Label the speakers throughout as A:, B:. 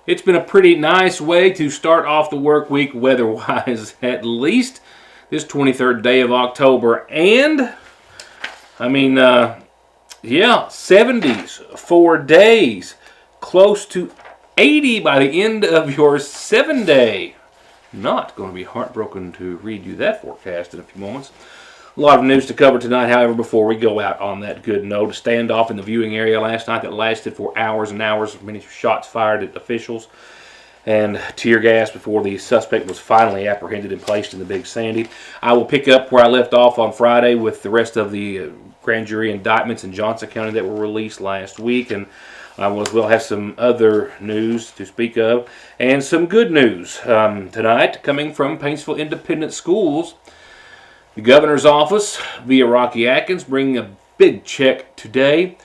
A: It's been a pretty nice way to start off the work week weather-wise, at least this 23rd day of October. And, 70s for days, close to 80 by the end of your 7-day. Not going to be heartbroken to read you that forecast in a few moments. A lot of news to cover tonight, however, before we go out on that good note. A standoff in the viewing area last night that lasted for hours and hours. Many shots fired at officials and tear gas before the suspect was finally apprehended and placed in the Big Sandy. I will pick up where I left off on Friday with the rest of the grand jury indictments in Johnson County that were released last week. And I will as well have some other news to speak of and some good news tonight coming from Paintsville Independent Schools. The governor's office, via Rocky Atkins, bringing a big check today.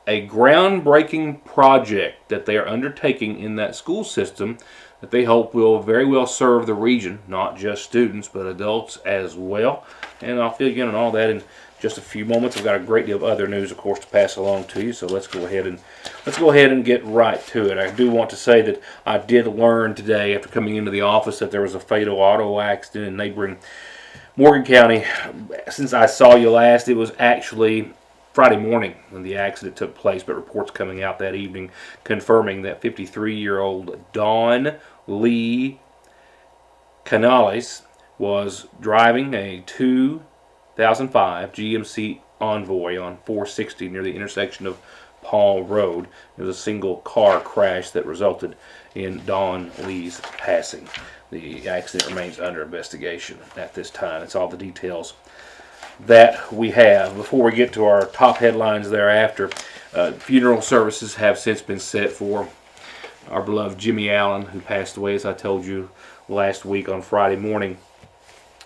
A: A groundbreaking project that they are undertaking in that school system that they hope will very well serve the region, not just students, but adults as well. And I'll fill you in on all that in just a few moments. I've got a great deal of other news, of course, to pass along to you. So let's go ahead and get right to it. I do want to say that I did learn today, after coming into the office, that there was a fatal auto accident in neighboring Morgan County. Since I saw you last, it was actually Friday morning when the accident took place, but reports coming out that evening confirming that 53-year-old Dawn Lee Canales was driving a 2005 GMC Envoy on 460 near the intersection of Paul Road. It was a single car crash that resulted in Dawn Lee's passing. The accident remains under investigation at this time. That's all the details that we have. Before we get to our top headlines thereafter, funeral services have since been set for our beloved Jimmy Allen, who passed away, as I told you, last week on Friday morning.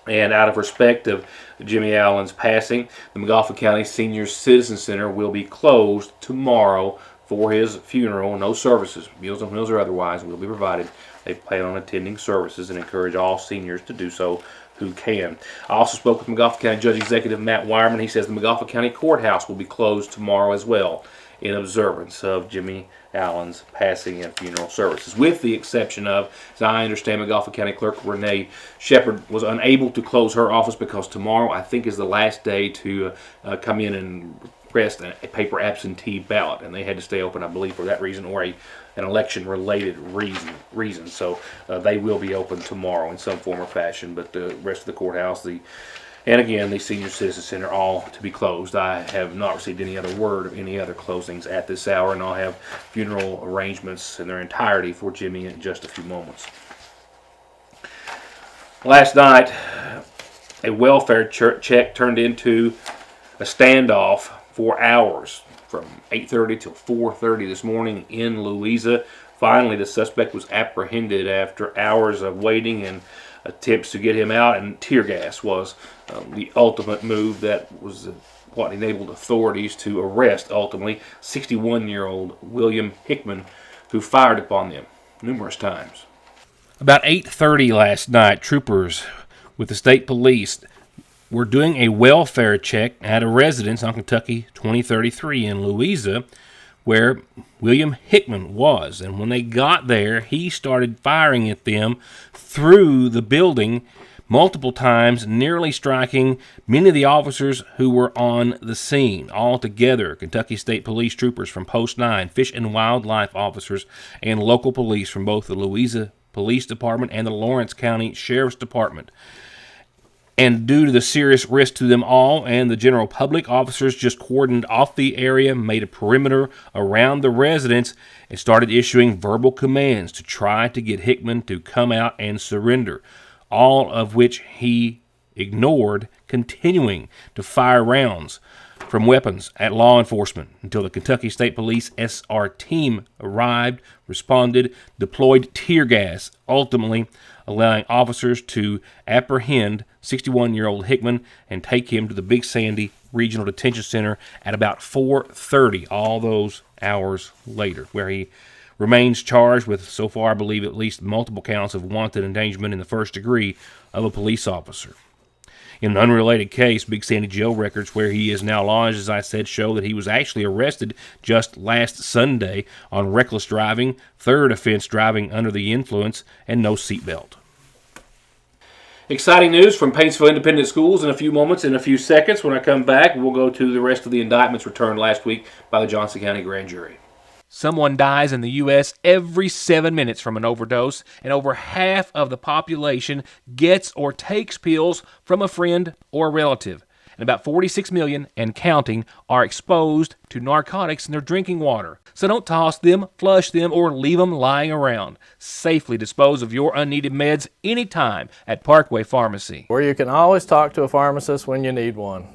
A: And out of respect of Jimmy Allen's passing, the McGoffin County Senior Citizen Center will be closed tomorrow for his funeral. No services, Meals on Wheels or otherwise, will be provided. They plan on attending services and encourage all seniors to do so who can. I also spoke with McGoffin County Judge Executive Matt Wireman. He says the McGoffin County Courthouse will be closed tomorrow as well in observance of Jimmy Allen's passing and funeral services, with the exception of, as I understand, McGoffin County Clerk Renee Shepard was unable to close her office because tomorrow, I think, is the last day to come in and request a paper absentee ballot, and they had to stay open, I believe, for that reason or an election-related reason. So they will be open tomorrow in some form or fashion, but the rest of the courthouse, and again, the Senior Citizen Center, all to be closed. I have not received any other word of any other closings at this hour, and I'll have funeral arrangements in their entirety for Jimmy in just a few moments. Last night, a welfare check turned into a standoff for hours, from 8:30 till 4:30 this morning in Louisa. Finally, the suspect was apprehended after hours of waiting and attempts to get him out, and tear gas was the ultimate move that was what enabled authorities to arrest, ultimately, 61-year-old William Hickman, who fired upon them numerous times. About 8:30 last night, troopers with the state police were doing a welfare check at a residence on Kentucky 2033 in Louisa, where William Hickman was. And when they got there, he started firing at them through the building multiple times, nearly striking many of the officers who were on the scene. Altogether, Kentucky State Police troopers from Post 9, Fish and Wildlife officers, and local police from both the Louisa Police Department and the Lawrence County Sheriff's Department. And due to the serious risk to them all and the general public, officers just cordoned off the area, made a perimeter around the residence, and started issuing verbal commands to try to get Hickman to come out and surrender, all of which he ignored, continuing to fire rounds from weapons at law enforcement until the Kentucky State Police SR team arrived, responded, deployed tear gas, ultimately allowing officers to apprehend 61-year-old Hickman and take him to the Big Sandy Regional Detention Center at about 4:30, all those hours later, where he remains charged with, so far I believe, at least multiple counts of wanton endangerment in the first degree of a police officer. In an unrelated case, Big Sandy jail records where he is now lodged, as I said, show that he was actually arrested just last Sunday on reckless driving, third offense driving under the influence, and no seatbelt. Exciting news from Paintsville Independent Schools in a few moments. In a few seconds, when I come back, we'll go to the rest of the indictments returned last week by the Johnson County Grand Jury. Someone dies in the U.S. every 7 minutes from an overdose, and over half of the population gets or takes pills from a friend or a relative. And about 46 million and counting are exposed to narcotics in their drinking water. So don't toss them, flush them, or leave them lying around. Safely dispose of your unneeded meds anytime at Parkway Pharmacy,
B: where you can always talk to a pharmacist when you need one.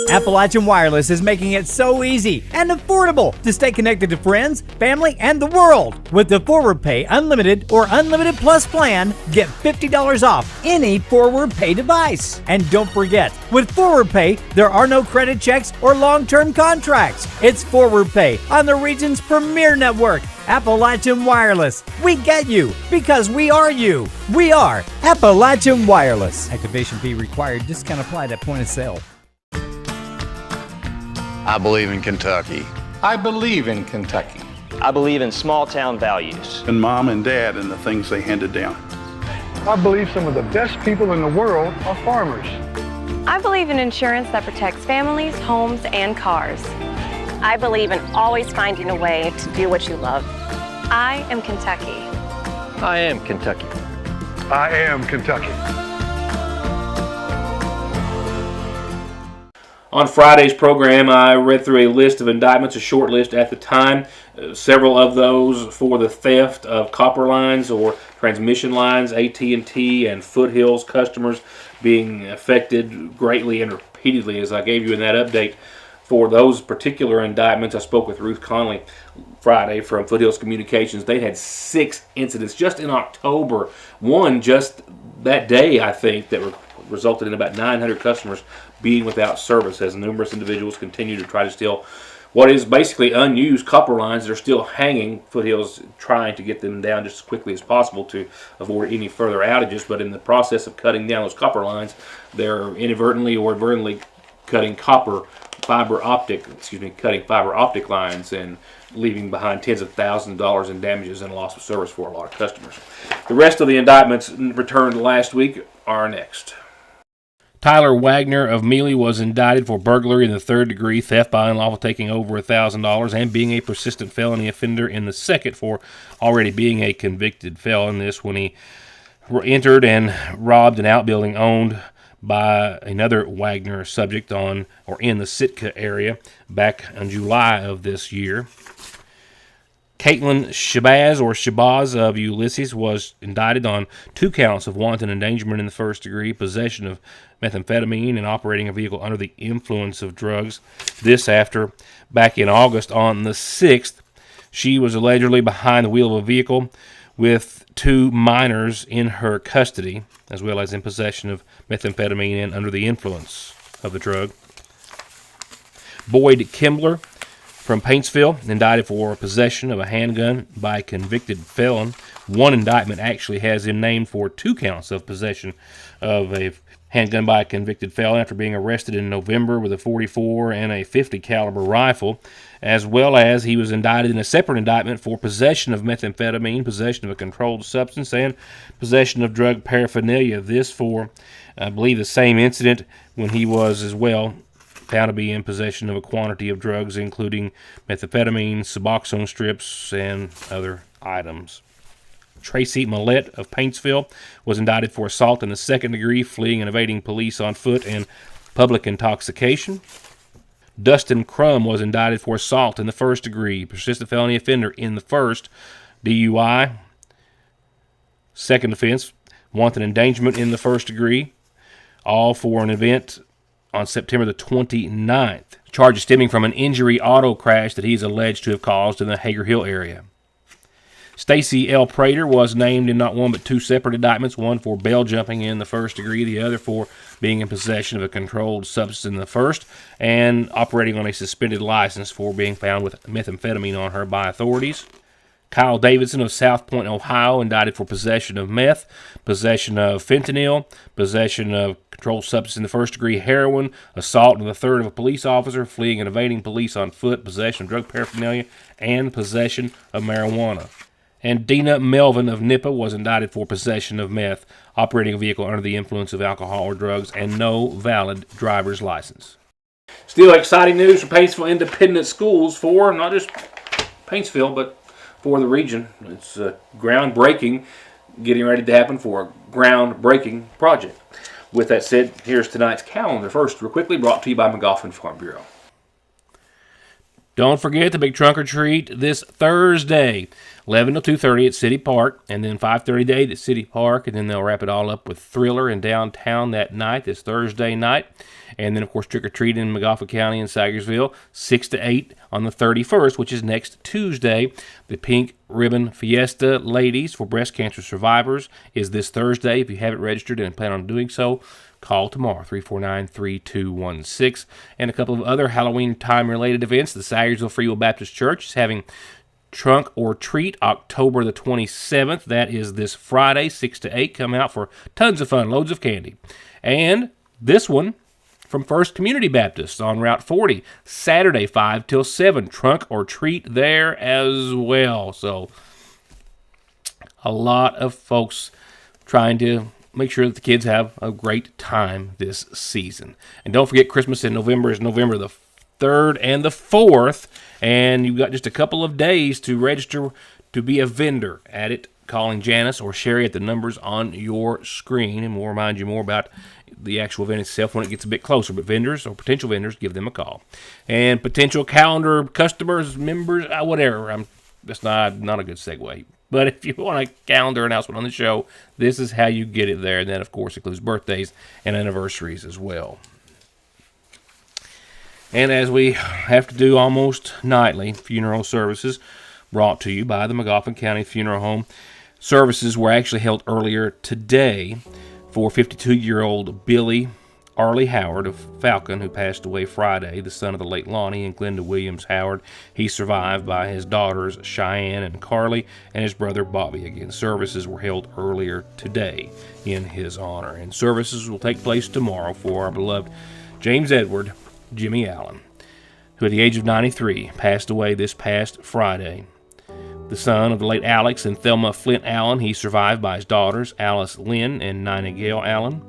C: Appalachian Wireless is making it so easy and affordable to stay connected to friends, family, and the world. With the Forward Pay Unlimited or Unlimited Plus plan, get $50 off any Forward Pay device. And don't forget, with Forward Pay, there are no credit checks or long-term contracts. It's Forward Pay on the region's premier network, Appalachian Wireless. We get you because we are you. We are Appalachian Wireless. Activation fee required. Discount applied at point of sale.
D: I believe in Kentucky.
E: I believe in Kentucky.
F: I believe in small town values.
G: And mom and dad and the things they handed down.
H: I believe some of the best people in the world are farmers.
I: I believe in insurance that protects families, homes, and cars.
J: I believe in always finding a way to do what you love.
I: I am Kentucky.
F: I am Kentucky.
H: I am Kentucky.
A: On Friday's program, I read through a list of indictments, a short list at the time, several of those for the theft of copper lines or transmission lines, AT&T and Foothills customers being affected greatly and repeatedly, as I gave you in that update. For those particular indictments, I spoke with Ruth Conley Friday from Foothills Communications. They had 6 incidents just in October, one just that day, I think, that resulted in about 900 customers being without service as numerous individuals continue to try to steal what is basically unused copper lines that are still hanging. Foothills trying to get them down just as quickly as possible to avoid any further outages, but in the process of cutting down those copper lines, they're inadvertently or advertently cutting fiber optic lines and leaving behind tens of thousands of dollars in damages and loss of service for a lot of customers. The rest of the indictments returned last week are next. Tyler Wagner of Mealy was indicted for burglary in the third degree, theft by unlawful taking over $1,000, and being a persistent felony offender in the second for already being a convicted felon. This when he entered and robbed an outbuilding owned by another Wagner subject on or in the Sitka area back in July of this year. Caitlin Shabazz of Ulysses was indicted on 2 counts of wanton endangerment in the first degree, possession of methamphetamine, and operating a vehicle under the influence of drugs. This after, back in August on the 6th, she was allegedly behind the wheel of a vehicle with 2 minors in her custody, as well as in possession of methamphetamine and under the influence of the drug. Boyd Kimbler from Paintsville, indicted for possession of a handgun by a convicted felon. One indictment actually has him named for 2 counts of possession of a handgun by a convicted felon after being arrested in November with a .44 and a .50 caliber rifle, as well as he was indicted in a separate indictment for possession of methamphetamine, possession of a controlled substance, and possession of drug paraphernalia. This for, I believe, the same incident when he was as well found to be in possession of a quantity of drugs, including methamphetamine, Suboxone strips, and other items. Tracy Millette of Paintsville was indicted for assault in the second degree, fleeing and evading police on foot, and public intoxication. Dustin Crum was indicted for assault in the first degree, persistent felony offender in the first, DUI, Second offense, wanton endangerment in the first degree, all for an event on September the 29th. Charges stemming from an injury auto crash that he's alleged to have caused in the Hager Hill area. Stacy L. Prater was named in not one but two separate indictments, one for bail jumping in the first degree, the other for being in possession of a controlled substance in the first, and operating on a suspended license for being found with methamphetamine on her by authorities. Kyle Davidson of South Point, Ohio, indicted for possession of meth, possession of fentanyl, possession of controlled substance in the first degree, heroin, assault in the third of a police officer, fleeing and evading police on foot, possession of drug paraphernalia, and possession of marijuana. And Dina Melvin of Nippa was indicted for possession of meth, operating a vehicle under the influence of alcohol or drugs, and no valid driver's license. Still exciting news for Paintsville Independent Schools for not just Paintsville, but for the region. It's groundbreaking, getting ready to happen for a groundbreaking project. With that said, here's tonight's calendar. First, real quickly, brought to you by McGoffin Farm Bureau. Don't forget the big trunk or treat this Thursday, 11 to 2:30 at City Park, and then 5:30 to 8 at City Park, and then they'll wrap it all up with Thriller in downtown that night, this Thursday night. And then, of course, trick or treat in McGoffin County and Sagersville, 6 to 8 on the 31st, which is next Tuesday. The Pink Ribbon Fiesta Ladies for Breast Cancer Survivors is this Thursday. If you haven't registered and plan on doing so, call tomorrow, 349-3216. And a couple of other Halloween time-related events. The Sagersville Free Will Baptist Church is having Trunk or Treat October the 27th. That is this Friday, 6 to 8. Come out for tons of fun, loads of candy. And this one from First Community Baptist on Route 40, Saturday, 5 till 7. Trunk or Treat there as well. So a lot of folks trying to make sure that the kids have a great time this season. And don't forget, Christmas in November is November the 3rd and the 4th, and you've got just a couple of days to register to be a vendor at it, calling Janice or Sherry at the numbers on your screen, and we'll remind you more about the actual event itself when it gets a bit closer. But vendors or potential vendors, give them a call. And potential calendar customers, members, whatever. That's not a good segue. But if you want a calendar announcement on the show, this is how you get it there. And that, of course, includes birthdays and anniversaries as well. And as we have to do almost nightly, funeral services brought to you by the McGoffin County Funeral Home. Services were actually held earlier today for 52-year-old Billy Arlie Howard of Falcon, who passed away Friday, the son of the late Lonnie and Glenda Williams Howard. He's survived by his daughters Cheyenne and Carly and his brother Bobby. Again, services were held earlier today in his honor. And services will take place tomorrow for our beloved James Edward Jimmy Allen, who at the age of 93 passed away this past Friday. The son of the late Alex and Thelma Flint Allen, he's survived by his daughters Alice Lynn and Nina Gale Allen.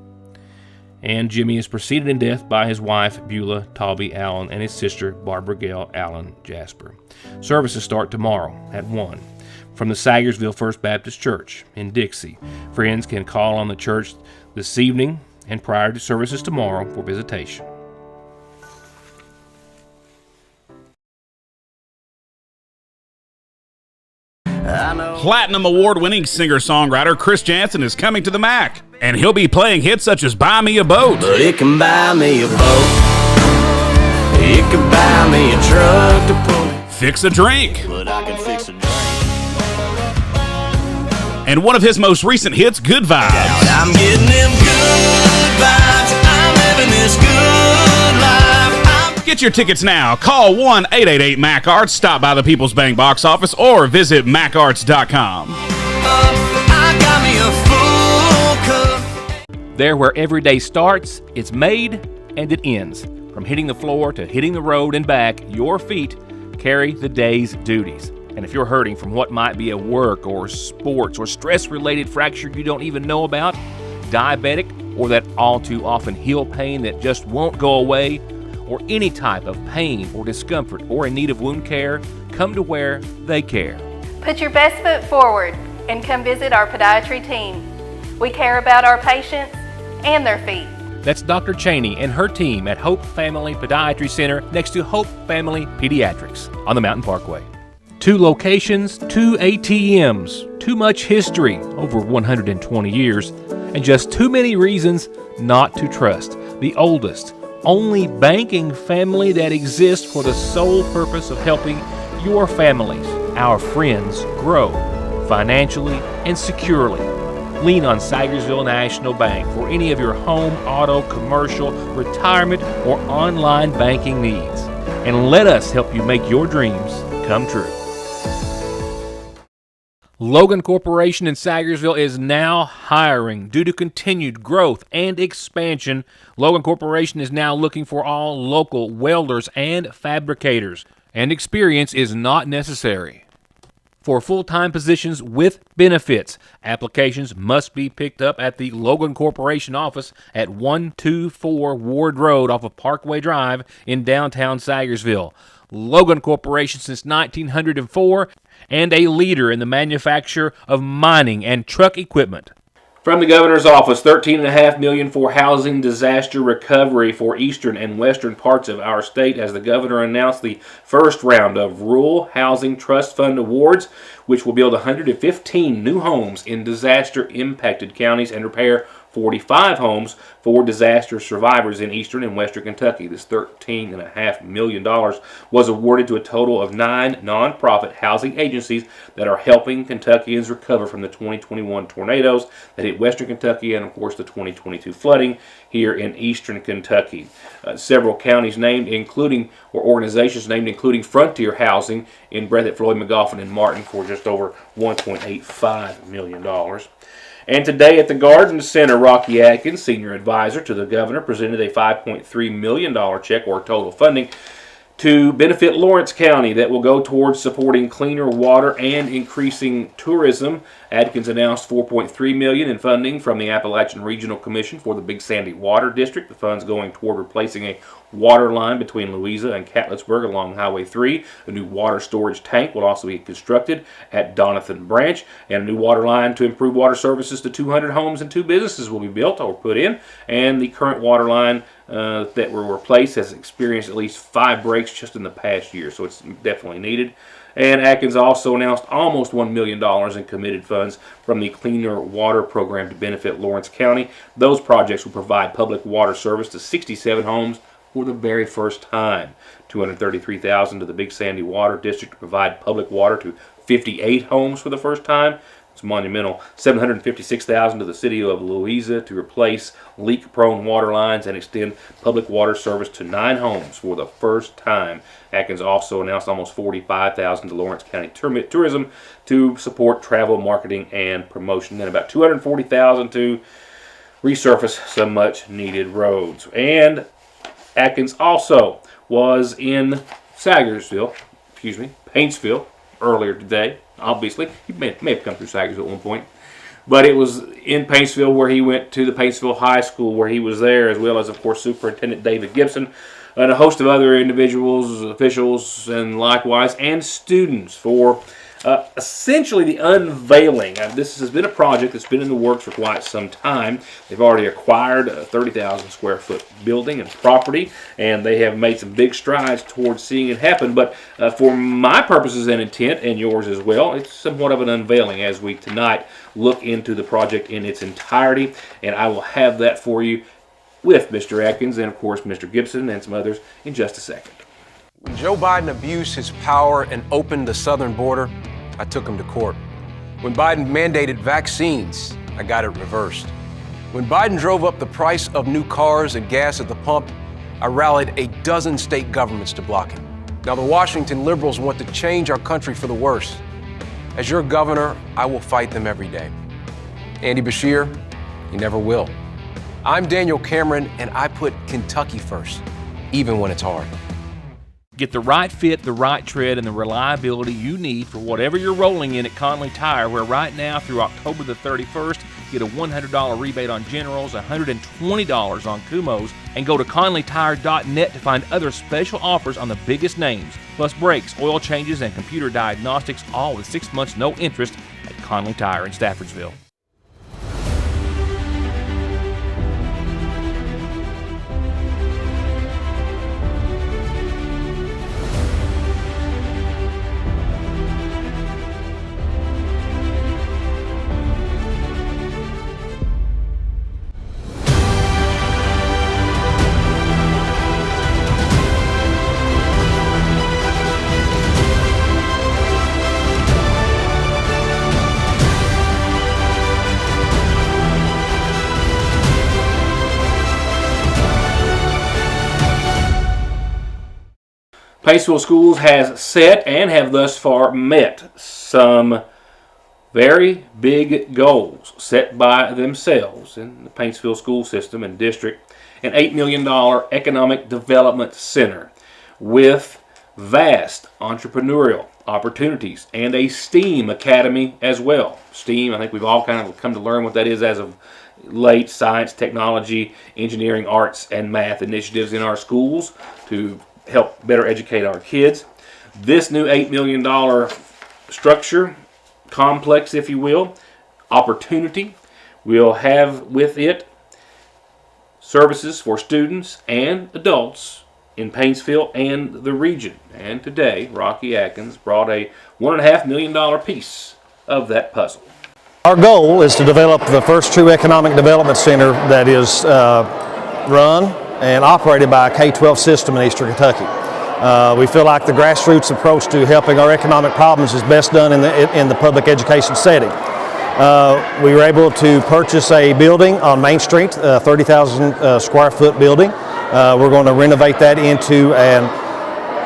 A: And Jimmy is preceded in death by his wife Beulah Talby Allen and his sister Barbara Gale Allen Jasper. Services start tomorrow at 1 from the Sagersville First Baptist Church in Dixie. Friends can call on the church this evening and prior to services tomorrow for visitation.
K: Platinum Award-winning singer-songwriter Chris Jansen is coming to the MAC, and he'll be playing hits such as Buy Me a Boat.
L: But it can buy me a boat. It can buy me a truck to pull.
K: Fix a Drink.
L: But I can fix a drink.
K: And one of his most recent hits, Good Vibes.
L: I'm getting them good vibes. I'm living this good life.
K: Get your tickets now. Call 1-888-MAC-ARTS, stop by the People's Bank box office, or visit macarts.com.
L: I got me a full cup.
A: There where every day starts, it's made and it ends. From hitting the floor to hitting the road and back, your feet carry the day's duties. And if you're hurting from what might be a work or sports or stress-related fracture you don't even know about, diabetic, or that all too often heel pain that just won't go away, or any type of pain or discomfort or in need of wound care, come to where they care.
M: Put your best foot forward and come visit our podiatry team. We care about our patients and their feet.
A: That's Dr. Cheney and her team at Hope Family Podiatry Center next to Hope Family Pediatrics on the Mountain Parkway. 2 locations, 2 ATMs, too much history, over 120 years, and just too many reasons not to trust the oldest, only banking family that exists for the sole purpose of helping your families, our friends, grow financially and securely. Lean on Sagersville National Bank for any of your home, auto, commercial, retirement, or online banking needs. And let us help you make your dreams come true. Logan Corporation in Sagersville is now hiring. Due to continued growth and expansion, Logan Corporation is now looking for all local welders and fabricators, and experience is not necessary. For full-time positions with benefits, applications must be picked up at the Logan Corporation office at 124 Ward Road off of Parkway Drive in downtown Sagersville. Logan Corporation since 1904 and a leader in the manufacture of mining and truck equipment. From the governor's office, $13.5 million for housing disaster recovery for eastern and western parts of our state as the governor announced the first round of Rural Housing Trust Fund awards, which will build 115 new homes in disaster-impacted counties and repair 45 homes for disaster survivors in eastern and western Kentucky. This $13.5 million was awarded to a total of 9 nonprofit housing agencies that are helping Kentuckians recover from the 2021 tornadoes that hit western Kentucky and, of course, the 2022 flooding here in eastern Kentucky. Several counties named, or organizations named, including Frontier Housing in Breathitt, Floyd, McGoffin, and Martin for just over $1.85 million. And today at the Garden Center, Rocky Atkins, senior advisor to the governor, presented a $5.3 million check or total funding to benefit Lawrence County that will go towards supporting cleaner water and increasing tourism. Atkins announced $4.3 million in funding from the Appalachian Regional Commission for the Big Sandy Water District. The funds going toward replacing a water line between Louisa and Catlettsburg along Highway 3. A new water storage tank will also be constructed at Donathan Branch, and a new water line to improve water services to 200 homes and 2 businesses will be built or put in. And the current water line that will replace has experienced at least 5 breaks just in the past year, so it's definitely needed. And Atkins also announced almost $1 million in committed funds from the Cleaner Water Program to benefit Lawrence County. Those projects will provide public water service to 67 homes for the very first time. $233,000 to the Big Sandy Water District to provide public water to 58 homes for the first time. It's monumental. $756,000 to the city of Louisa to replace leak-prone water lines and extend public water service to 9 homes for the first time. Atkins also announced almost $45,000 to Lawrence County Tourism to support travel, marketing, and promotion, and about $240,000 to resurface some much-needed roads. And Atkins also was in Paintsville earlier today. Obviously, he may have come through Sagersville at one point. But it was in Paintsville where he went to the Paintsville High School where he was there, as well as, of course, Superintendent David Gibson and a host of other individuals, officials, and likewise, and students for essentially the unveiling. This has been a project that's been in the works for quite some time. They've already acquired a 30,000 square foot building and property, and they have made some big strides towards seeing it happen. But for my purposes and intent, and yours as well, it's somewhat of an unveiling as we tonight look into the project in its entirety, and I will have that for you with Mr. Atkins and, of course, Mr. Gibson and some others in just a second.
N: When Joe Biden abused his power and opened the southern border, I took him to court. When Biden mandated vaccines, I got it reversed. When Biden drove up the price of new cars and gas at the pump, I rallied a dozen state governments to block him. Now the Washington liberals want to change our country for the worse. As your governor, I will fight them every day. Andy Beshear, you never will. I'm Daniel Cameron, and I put Kentucky first, even when it's hard.
A: Get the right fit, the right tread, and the reliability you need for whatever you're rolling in at Conley Tire, where right now through October the 31st, get a $100 rebate on Generals, $120 on Kumos, and go to conleytire.net to find other special offers on the biggest names, plus brakes, oil changes, and computer diagnostics, all with 6 months no interest at Conley Tire in Staffordsville. Paintsville Schools has set and have thus far met some very big goals set by themselves in the Paintsville school system and district. An $8 million economic development center with vast entrepreneurial opportunities and a STEAM academy as well. STEAM, I think we've all kind of come to learn what that is as of late. Science, technology, engineering, arts, and math initiatives in our schools to help better educate our kids. This new $8 million structure, complex if you will, opportunity, will have with it services for students and adults in Paintsville and the region. And today, Rocky Atkins brought a $1.5 million piece of that puzzle.
O: Our goal is to develop the first true economic development center that is run and operated by a K-12 system in Eastern Kentucky. We feel like the grassroots approach to helping our economic problems is best done in the public education setting. We were able to purchase a building on Main Street, a 30,000 square foot building. We're going to renovate that into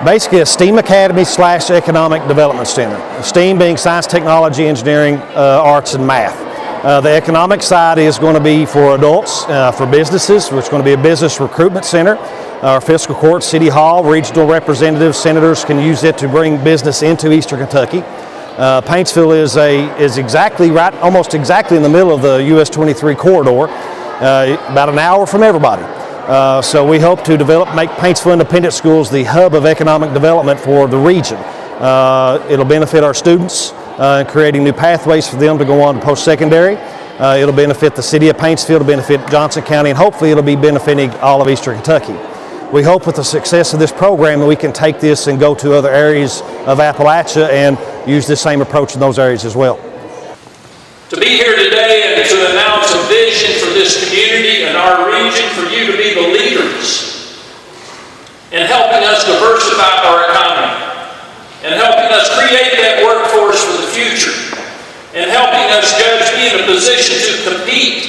O: basically a STEAM academy / economic development center. STEAM being science, technology, engineering, arts, and math. The economic side is going to be for adults, for businesses, which is going to be a business recruitment center. Our fiscal court, city hall, regional representatives, senators can use it to bring business into Eastern Kentucky. Paintsville is exactly right, almost exactly in the middle of the US 23 corridor, about an hour from everybody. So we hope to make Paintsville Independent Schools the hub of economic development for the region. It'll benefit our students in creating new pathways for them to go on to post-secondary. It'll benefit the city of Paintsville, it'll benefit Johnson County, and hopefully it'll be benefiting all of Eastern Kentucky. We hope with the success of this program that we can take this and go to other areas of Appalachia and use this same approach in those areas as well.
P: To be here today and to announce a vision for this community and our region, for you to be the leaders in helping us diversify our economy and helping us create that workforce for the future and helping us, Judge, be in a position to compete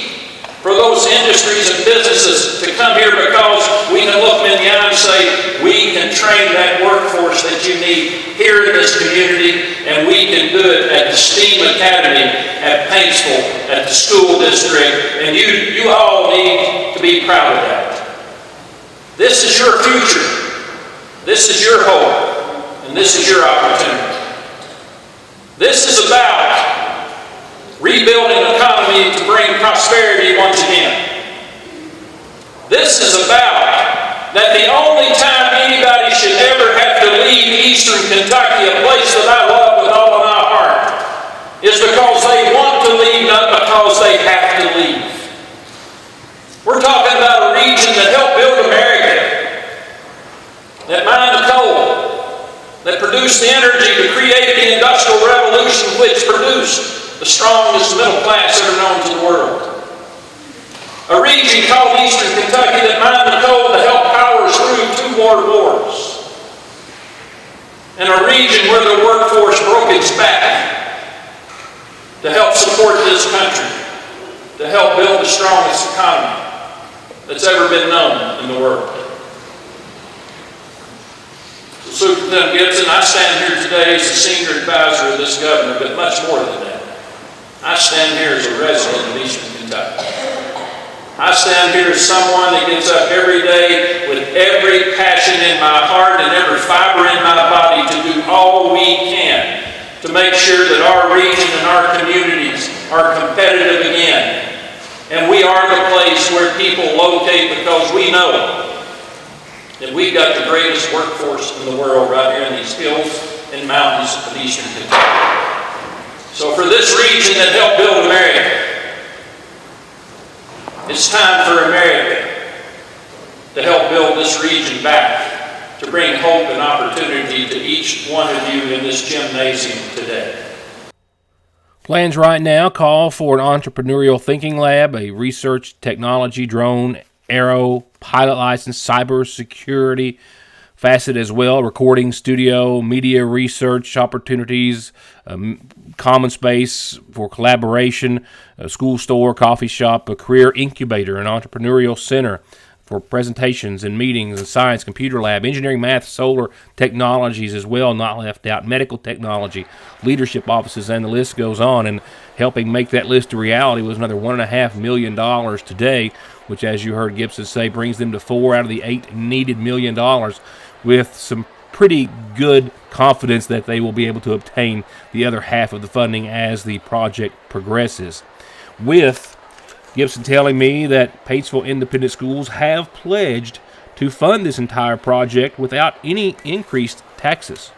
P: for those industries and businesses to come here, because we can look them in the eye and say, we can train that workforce that you need here in this community, and we can do it at the STEAM Academy, at Paintsville, at the school district, and you all need to be proud of that. This is your future. This is your hope, and this is your opportunity. This is about rebuilding an economy to bring prosperity once again. This is about that the only time anybody should ever have to leave Eastern Kentucky, a place that I love with all of my heart, is because they want to leave, not because they have to leave. We're talking about a region that helped build America, that mined the coal, that produced the energy to create the Industrial Revolution, which produced the strongest middle class ever known to the world. A region called Eastern Kentucky that mined the coal to help power us through 2 world wars. And a region where the workforce broke its back to help support this country, to help build the strongest economy that's ever been known in the world. Superintendent Gibson, I stand here today as the senior advisor of this governor, but much more than that. I stand here as a resident of Eastern Kentucky. I stand here as someone that gets up every day with every passion in my heart and every fiber in my body to do all we can to make sure that our region and our communities are competitive again. And we are the place where people locate, because we know that we've got the greatest workforce in the world right here in these hills and mountains of Eastern Kentucky. So for this region that helped build America, it's time for America to help build this region back, to bring hope and opportunity to each one of you in this gymnasium today.
A: Plans right now call for an entrepreneurial thinking lab, a research technology, drone, aero, pilot license, cyber security facet as well, recording studio, media research opportunities, common space for collaboration, a school store, coffee shop, a career incubator, an entrepreneurial center. for presentations and meetings and science, computer lab, engineering, math, solar technologies as well, not left out, medical technology, leadership offices, and the list goes on. And helping make that list a reality was another $1.5 million today, which, as you heard Gibson say, brings them to 4 out of the 8 needed $1 million, with some pretty good confidence that they will be able to obtain the other half of the funding as the project progresses. With Gibson telling me that Paintsville Independent Schools have pledged to fund this entire project without any increased taxes.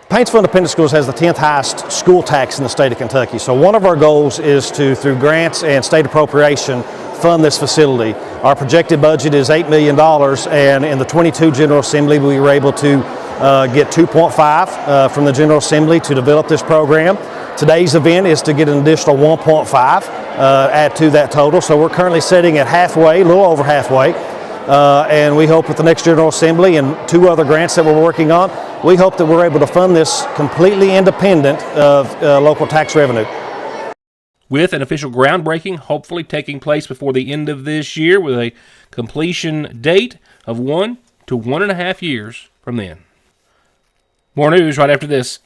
O: Paintsville Independent Schools has the 10th highest school tax in the state of Kentucky. So one of our goals is to, through grants and state appropriation, fund this facility. Our projected budget is $8 million, and in the 22 General Assembly, we were able to get 2.5 from the General Assembly to develop this program. Today's event is to get an additional 1.5, add to that total. So we're currently sitting at halfway, a little over halfway. And we hope with the next General Assembly and 2 other grants that we're working on, we hope that we're able to fund this completely independent of local tax revenue.
A: With an official groundbreaking hopefully taking place before the end of this year, with a completion date of 1 to 1.5 years from then. More news right after this.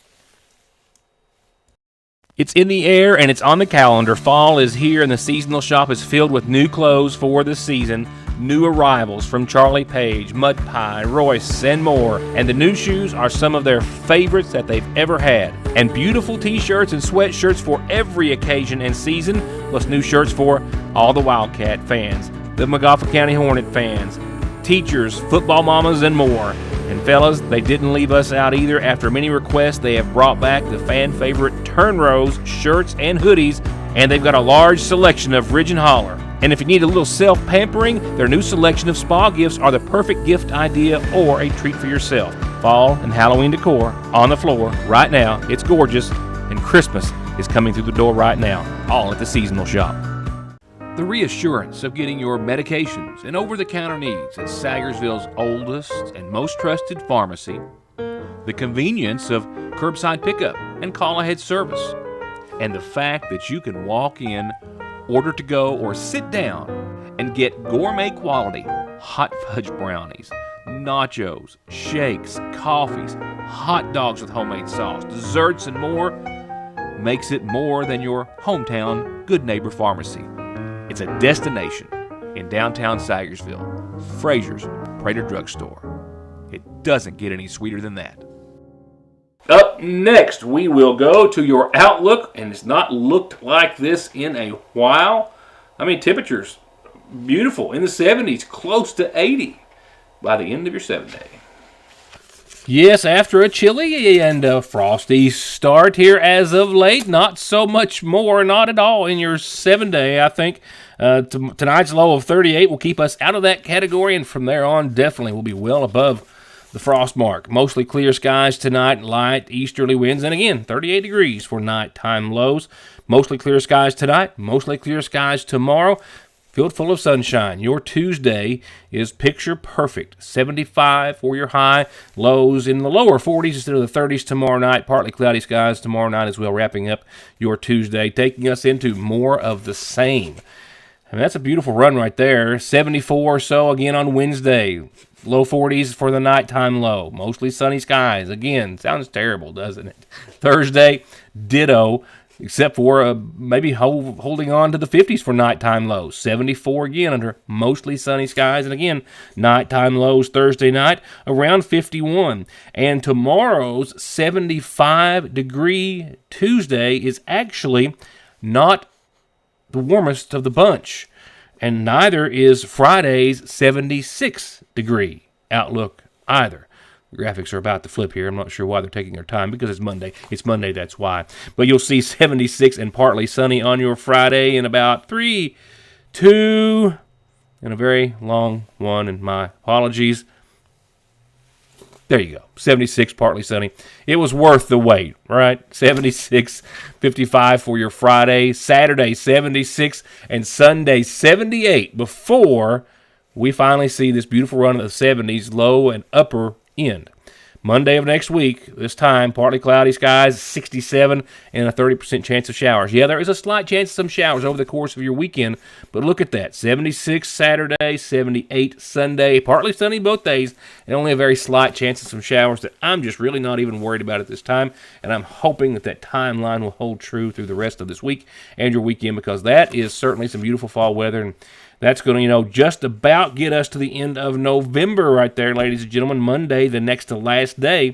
A: It's in the air and it's on the calendar. Fall is here and the seasonal shop is filled with new clothes for the season. New arrivals from Charlie Page, Mud Pie, Royce, and more. And the new shoes are some of their favorites that they've ever had. And beautiful t-shirts and sweatshirts for every occasion and season, plus new shirts for all the Wildcat fans, the Montgomery County Hornet fans, teachers, football mamas, and more. And fellas, they didn't leave us out either. After many requests, they have brought back the fan favorite turn rows, shirts, and hoodies, and they've got a large selection of Ridge and Holler. And if you need a little self-pampering, their new selection of spa gifts are the perfect gift idea or a treat for yourself. Fall and Halloween decor on the floor right now. It's gorgeous, and Christmas is coming through the door right now, all at the seasonal shop. The reassurance of getting your medications and over-the-counter needs at Sagersville's oldest and most trusted pharmacy, the convenience of curbside pickup and call-ahead service, and the fact that you can walk in, order to go, or sit down and get gourmet quality hot fudge brownies, nachos, shakes, coffees, hot dogs with homemade sauce, desserts, and more makes it more than your hometown good neighbor pharmacy. It's a destination in downtown Sagersville, Frazier's Prater Drugstore. It doesn't get any sweeter than that. Up next, we will go to your outlook, and it's not looked like this in a while. I mean, temperatures beautiful in the 70s, close to 80 by the end of your 7-day. Yes, after a chilly and a frosty start here as of late, not so much more, not at all in your 7-day. I think tonight's low of 38 will keep us out of that category, and from there on, definitely will be well above the frost mark. Mostly clear skies tonight, light easterly winds, and again, 38 degrees for nighttime lows. Mostly clear skies tonight, mostly clear skies tomorrow. Filled full of sunshine. Your Tuesday is picture perfect. 75 for your high. Lows in the lower 40s instead of the 30s tomorrow night. Partly cloudy skies tomorrow night as well, wrapping up your Tuesday, taking us into more of the same. And that's a beautiful run right there. 74 or so again on Wednesday. Low 40s for the nighttime low. Mostly sunny skies. Again, sounds terrible, doesn't it? Thursday, ditto. Except for maybe holding on to the 50s for nighttime lows. 74 again under mostly sunny skies. And again, nighttime lows Thursday night around 51. And tomorrow's 75-degree Tuesday is actually not the warmest of the bunch. And neither is Friday's 76-degree outlook either. The graphics are about to flip here. I'm not sure why they're taking their time, because it's Monday. It's Monday, that's why. But you'll see 76 and partly sunny on your Friday in about 3, 2, and a very long one, and my apologies. There you go. 76, partly sunny. It was worth the wait, right? 76, 55 for your Friday. Saturday, 76, and Sunday, 78 before we finally see this beautiful run of the 70s, low and upper end. Monday of next week, this time, partly cloudy skies, 67, and a 30% chance of showers. Yeah, there is a slight chance of some showers over the course of your weekend, but look at that. 76 Saturday, 78 Sunday, partly sunny both days, and only a very slight chance of some showers that I'm just really not even worried about at this time, and I'm hoping that that timeline will hold true through the rest of this week and your weekend, because that is certainly some beautiful fall weather, and that's going to, just about get us to the end of November right there, ladies and gentlemen. Monday, the next to last day